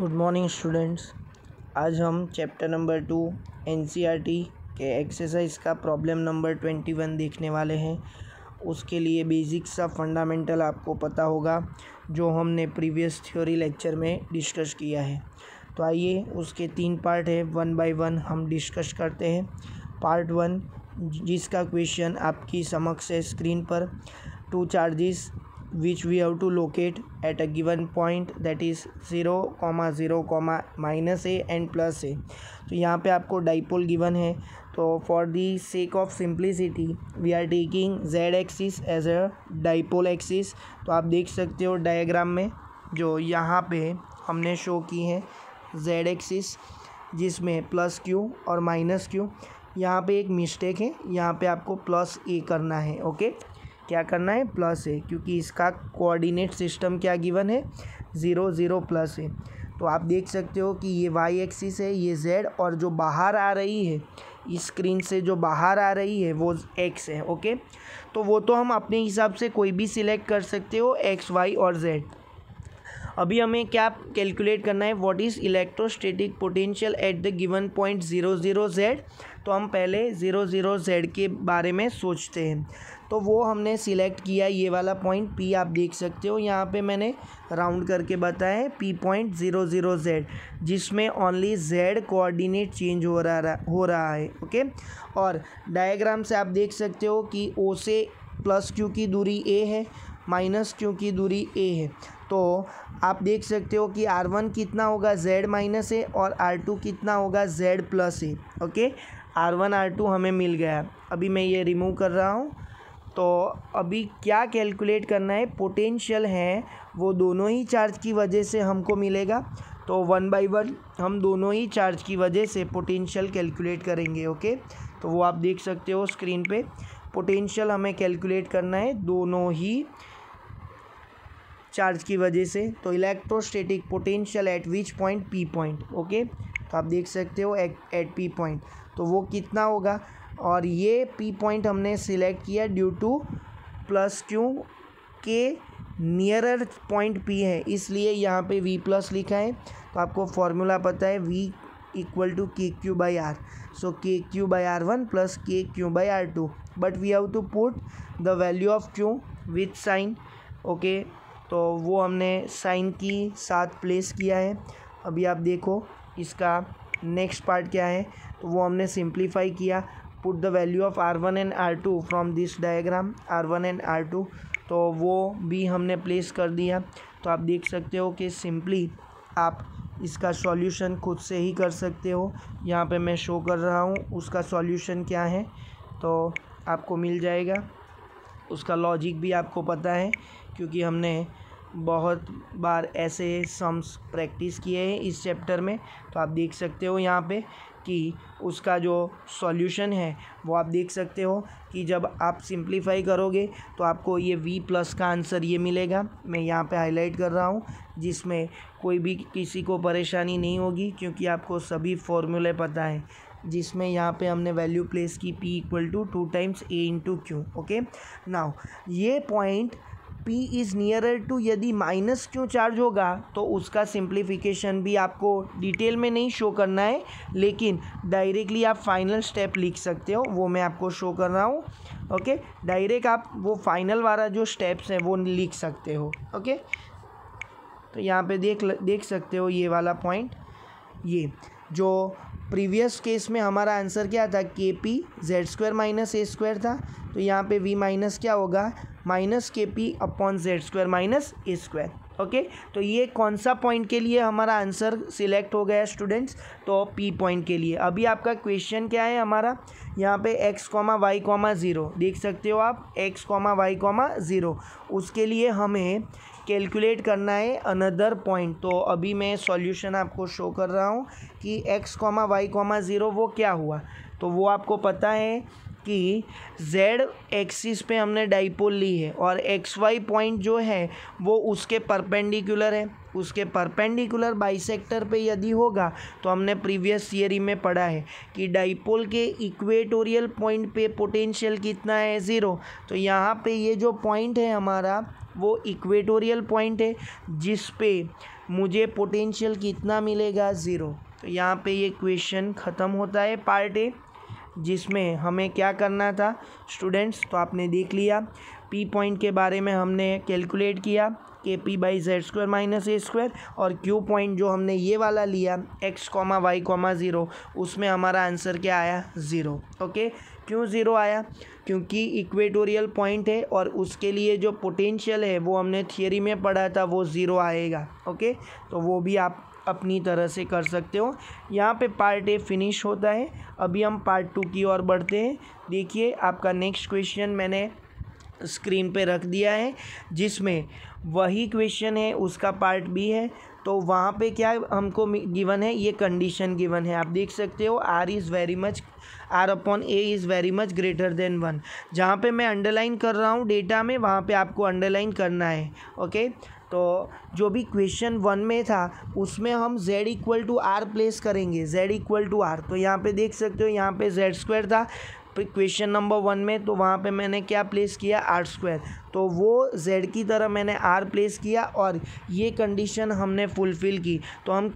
Good morning students. आज हम chapter number 2 NCERT के एक्सरसाइज का प्रॉब्लम नंबर 21 देखने वाले हैं। उसके लिए बेसिक्स सा फंडामेंटल आपको पता होगा जो हमने प्रीवियस थ्योरी लेक्चर में डिस्कस किया है। तो आइए, उसके 3 पार्ट है, 1 बाय 1 हम डिस्कस करते हैं। पार्ट 1 जिसका क्वेश्चन आपकी समक्ष है स्क्रीन पर। 2 charges which we have to locate at a given point, that is 0, 0, -a and +a। तो यहाँ पे आपको डाइपोल गिवन है, तो for the sake of simplicity we are taking z axis as a dipole axis. तो आप देख सकते हो डायग्राम में जो यहाँ पे हमने शो की है z एक्सिस, जिसमें +q और -q। यहाँ पे एक मिस्टेक है, यहाँ पे आपको +a करना है। ओके, क्या करना है? +a, क्योंकि इसका कोऑर्डिनेट सिस्टम क्या गिवन है? 0, 0, +a। तो आप देख सकते हो कि ये y एक्सिस है, ये z, और जो बाहर आ रही है इस स्क्रीन से, जो बाहर आ रही है वो x है। ओके, तो वो तो हम अपने हिसाब से कोई भी सिलेक्ट कर सकते हो, x, y और z। अभी हमें क्या कैलकुलेट करना है? What is electrostatic potential at the given point 0, 0, z। तो हम पहले 0, 0, z के बारे में सोचते हैं। तो वो हमने सिलेक्ट किया ये वाला पॉइंट P, आप देख सकते हो यहाँ पे मैंने राउंड करके बताया है P पॉइंट 0, 0, z, जिसमें ओनली z कोऑर्डिनेट चेंज हो रहा है। ओके, और डायग्राम से आप देख सकते हो कि O से +q की दूरी a है, -q की दूरी a है। तो आप देख सकते हो कि r1 कितना होगा? z -a, और r2 कितना होगा? z +a। Okay, r1 r2 हमें मिल गया। अभी मैं ये रिमूव कर रहा हूँ। तो अभी क्या कैलकुलेट करना है? पोटेंशियल है वो दोनों ही चार्ज की वजह से हमको मिलेगा। तो 1 बाय 1 हम दोनों ही चार्ज की वजह से पोटेंशियल कैलकुलेट करेंगे। ओके, तो वो आप देख सकते हो स्क्रीन पे। पोटेंशियल हमें कैलकुलेट करना है दोनों ही चार्ज की वजह से। तो electrostatic potential at which point? P point. Okay, तो आप देख सकते हो एट P पॉइंट, तो वो कितना होगा? और ये P पॉइंट हमने सिलेक्ट किया ड्यू टू +q के नियरर पॉइंट P है, इसलिए यहाँ पे V+ लिखा है। तो आपको फॉर्मूला पता है, V = KQ/R। So KQ/R1 + KQ/R2, but we have to put the value of Q with sign. Okay, तो वो हमने साइन की साथ प्लेस किया है। अभी आप देखो इसका नेक्स्ट पार्ट क्या है, तो वो हमने सिंप्लीफाई किया। Put the value of R1 and R2 from this diagram, R1 and R2, तो वो भी हमने प्लेस कर दिया। तो आप देख सकते हो कि सिंपली आप इसका सॉल्यूशन खुद से ही कर सकते हो। यहाँ पे मैं शो कर रहा हूँ उसका सॉल्यूशन क्या है, तो आपको मिल जाएगा। उसका लॉजिक भी आपको पता है, क्योंकि हमने बहुत बार ऐसे सम्स प्रैक्टिस किए हैं इस चैप्टर में। तो आप देख सकते हो यहाँ पे कि उसका जो सॉल्यूशन है वो आप देख सकते हो कि जब आप सिंप्लीफाई करोगे तो आपको ये V+ का आंसर ये मिलेगा। मैं यहाँ पे हाईलाइट कर रहा हूँ, जिसमें कोई भी किसी को परेशानी नहीं होगी, क्योंकि आपको सभी फॉर्मूले पता है। जिसमें यहाँ पे हमने वैल्यू प्लेस की P = 2 times A × Q। Okay, now ये point P is nearer to, यदि -q चार्ज होगा तो उसका सिंप्लीफिकेशन भी आपको डिटेल में नहीं शो करना है, लेकिन डायरेक्टली आप फाइनल स्टेप लिख सकते हो, वो मैं आपको शो कर रहा हूँ। ओके, डायरेक्ट आप वो फाइनल वाला जो स्टेप्स हैं वो लिख सकते हो। ओके, तो यहाँ पे देख सकते हो ये वाला पॉइंट। ये जो प्रीवियस केस में हमारा आंसर क्या था? KP z² - a² था। तो यहाँ पे V- क्या होगा? -KP/z² - a²। ओके, तो ये कौन सा पॉइंट के लिए हमारा आंसर सिलेक्ट हो गया स्टूडेंट्स? तो P पॉइंट के लिए। अभी आपका क्वेश्चन क्या है हमारा? यहाँ पे x, y, 0 देख सकते हो आप, x, y, 0। उसके लिए हमें कैलकुलेट करना है अनदर पॉइंट। तो अभी मैं सॉल्यूशन आपको शो कर रहा हूँ कि x, y, 0 वो क्या हुआ। तो वो आपको पता है कि z एक्सिस पे हमने डाइपोल ली है, और xy पॉइंट जो है वो उसके परपेंडिकुलर है। उसके परपेंडिकुलर बाइसेक्टर पे यदि होगा, तो हमने प्रीवियस थियरी में पढ़ा है कि डाइपोल के इक्वेटोरियल पॉइंट पे पोटेंशियल कितना है? 0। तो यहाँ पे ये जो पॉइंट है हमारा वो इक्वेटोरियल पॉइंट है जिस पे मुझे पोटेंशियल कितना मिलेगा, 0। तो यहाँ पे ये क्वेश्चन ख़त्म होता है पार्ट ए, जिसमें हमें क्या करना था स्टूडेंट्स, तो आपने देख लिया। पी पॉइंट के बारे में हमने कैलकुलेट किया के P by Z square minus A square, और क्यू पॉइंट जो हमने ये वाला लिया एक्स कॉमा वाई कॉमा 0, उसमें हमारा आंसर क्या आया, 0। ओके, क्यों 0 आया, क्योंकि इक्वेटोरियल पॉइंट है और उसके लिए जो पोटेंशियल है वो हमने थियरी में पढ़ा था, वो 0 आएगा। ओके, तो वो भी आप अपनी तरह से कर सकते हो। यहाँ पे पार्ट ए फिनिश होता है। अभी हम पार्ट 2 की ओर बढ़ते हैं। देखिए आपका नेक्स्ट क्वेश्चन मैंने स्क्रीन पे रख दिया है, जिसमें वही क्वेश्चन है, उसका पार्ट बी है। तो वहाँ पे क्या हमको गिवन है, ये कंडीशन गिवन है, आप देख सकते हो r upon a is very much greater than 1। जहाँ पे मैं अंडरलाइन कर रहा हूँ डेटा में, वहाँ पे आपको अंडरलाइन करना है। ओके, तो जो भी क्वेश्चन 1 में था उसमें हम z equal to r place करेंगे, z इक्वल टू आर। तो यहाँ पे देख सकते हो, यहाँ पे जेड स्क्वायर था क्वेश्चन नंबर 1 में, तो वहाँ पे मैंने क्या प्लेस किया, आर स्क्वायर। तो वो z की तरह मैंने r प्लेस किया और ये कंडीशन हमने फुलफ़िल की। तो हम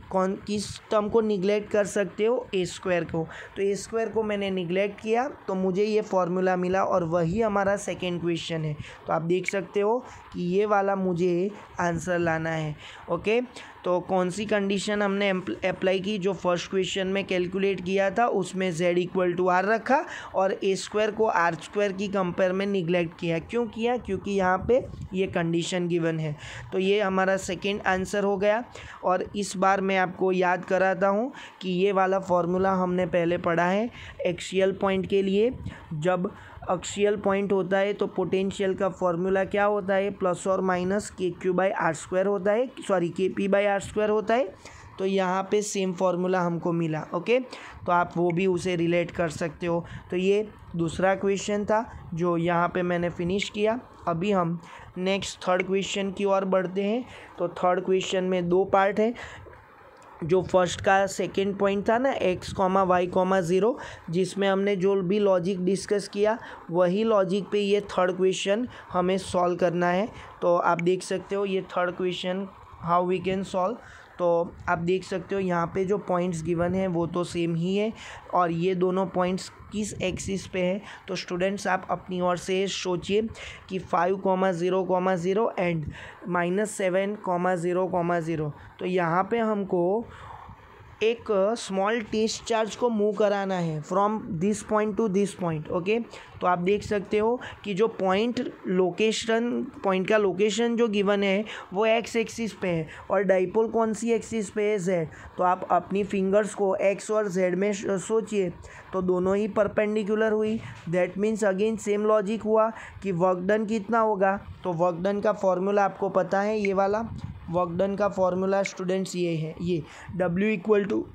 किस टर्म को निगलेक्ट कर सकते हो, a स्क्वायर को। तो a स्क्वायर को मैंने निगलेक्ट किया तो मुझे ये फॉर्मूला मिला और वही हमारा सेकेंड क्वेश्चन है। तो आप देख सकते हो कि ये वाला मुझे आंसर लाना है। ओके, तो कौन सी कंडीशन हमने अप्लाई की, जो फर्स्ट क्वेश्चन में कैलकुलेट किया था उसमें z इक्वल टू आर रखा और a स्क्वायर को आर स्क्वायर की कंपेयर में निगलेक्ट किया। क्यों किया, क्योंकि यहाँ पे ये कंडीशन गिवन है। तो ये हमारा सेकंड आंसर हो गया। और इस बार मैं आपको याद कराता हूँ कि ये वाला फॉर्मूला हमने पहले पढ़ा है एक्सियल पॉइंट के लिए। जब एक्सियल पॉइंट होता है तो पोटेंशियल का फॉर्मूला क्या होता है, प्लस और माइनस के क्यू बाई आर स्क्वायर होता है, सॉरी के पी बाई आर स्क्वायर होता है। तो यहाँ पे सेम फार्मूला हमको मिला। ओके, तो आप वो भी उसे रिलेट कर सकते हो। तो ये दूसरा क्वेश्चन था जो यहाँ पे मैंने फिनिश किया। अभी हम नेक्स्ट थर्ड क्वेश्चन की ओर बढ़ते हैं। तो थर्ड क्वेश्चन में 2 पार्ट है। जो फर्स्ट का सेकंड पॉइंट था ना, एक्स कॉमा वाई कॉमा 0, जिसमें हमने जो भी लॉजिक डिस्कस किया वही लॉजिक पे ये थर्ड क्वेश्चन हमें सॉल्व करना है। तो आप देख सकते हो ये third question how we can solve. तो आप देख सकते हो यहाँ पे जो पॉइंट्स गिवन है वो तो सेम ही है और ये दोनों पॉइंट्स किस एक्सिस पे है। तो स्टूडेंट्स आप अपनी ओर से सोचिए कि 5,0,0 एंड -7,0,0। तो यहाँ पे हमको एक स्मॉल टेस्ट चार्ज को मूव कराना है from this point two this point. Okay, तो आप देख सकते हो कि जो पॉइंट का लोकेशन जो गिवन है वो एक्स एक्सिस पे है और डाइपोल कौन सी एक्सिस पे है, जेड। तो आप अपनी फिंगर्स को एक्स और जेड में सोचिए, तो दोनों ही परपेंडिकुलर हुई। That means again same logic हुआ कि वर्क डन कितना होगा। तो वर्क डन का फॉर्मूला आपको पता है, ये वाला वर्क डन का फॉर्मूला स्टूडेंट्स ये है, ये W इक्वल टू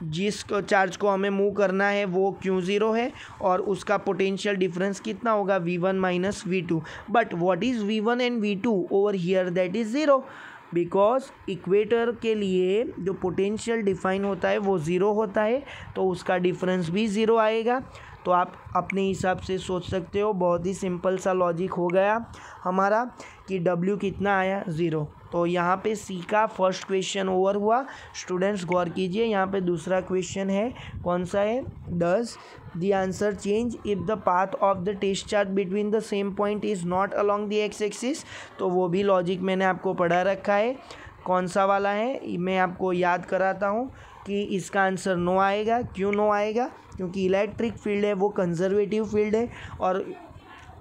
जिस चार्ज को हमें मूव करना है वो Q0 है और उसका पोटेंशियल डिफरेंस कितना होगा, V1 minus V2। But what is V1 and V2 over here, that is 0, because equator के लिए जो पोटेंशियल डिफाइन होता है वो 0 होता है, तो उसका डिफरेंस भी 0 आएगा। तो आप अपने हिसाब से सोच सकते हो, बहुत ही सिंपल सा लॉजिक हो गया हमारा कि W कितना आया, 0। तो यहाँ पे सी का फर्स्ट क्वेश्चन ओवर हुआ। स्टूडेंट्स गौर कीजिए, यहाँ पे दूसरा क्वेश्चन है, कौन सा है, does the answer change if the path of the test charge between the same point is not along the x axis. तो वो भी लॉजिक मैंने आपको पढ़ा रखा है, कौन सा वाला है मैं आपको याद कराता हूँ कि इसका आंसर नो आएगा। क्यों नो आएगा, क्योंकि इलेक्ट्रिक फील्ड है वो कंजर्वेटिव फील्ड है और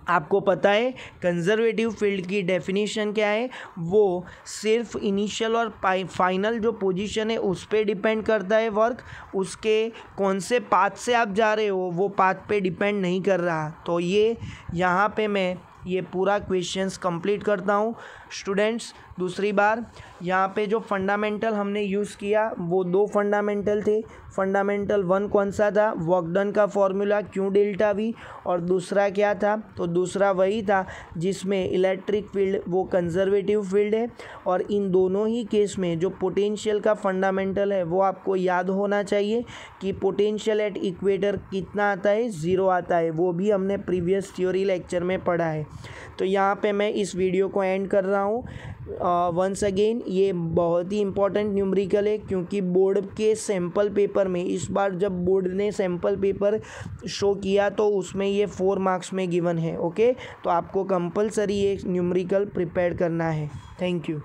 आपको पता है कंजर्वेटिव फील्ड की डेफिनेशन क्या है, वो सिर्फ इनिशियल और फाइनल जो पोजीशन है उस पर डिपेंड करता है वर्क, उसके कौन से पाथ से आप जा रहे हो वो पाथ पे डिपेंड नहीं कर रहा। तो ये यहाँ पे मैं ये पूरा क्वेश्चंस कंप्लीट करता हूँ। स्टूडेंट्स दूसरी बार यहाँ पे जो फंडामेंटल हमने यूज़ किया वो 2 फंडामेंटल थे। फंडामेंटल 1 कौन सा था, वर्क डन का फॉर्मूला Q डेल्टा वी, और दूसरा क्या था, तो दूसरा वही था जिसमें इलेक्ट्रिक फील्ड वो कंजर्वेटिव फील्ड है। और इन दोनों ही केस में जो पोटेंशियल का फंडामेंटल है वो आपको याद होना चाहिए कि पोटेंशियल एट इक्वेटर कितना आता है, 0 आता है। वो भी हमने प्रीवियस थ्योरी लेक्चर में पढ़ा है। तो यहाँ पे मैं इस वीडियो को एंड कर रहा हूँ। वंस अगेन ये बहुत ही इंपॉर्टेंट न्यूमेरिकल है, क्योंकि बोर्ड के सैम्पल पेपर में इस बार जब बोर्ड ने सैम्पल पेपर शो किया तो उसमें ये 4 मार्क्स में गिवन है। ओके, तो आपको कंपलसरी ये न्यूमेरिकल प्रिपेयर करना है। Thank you.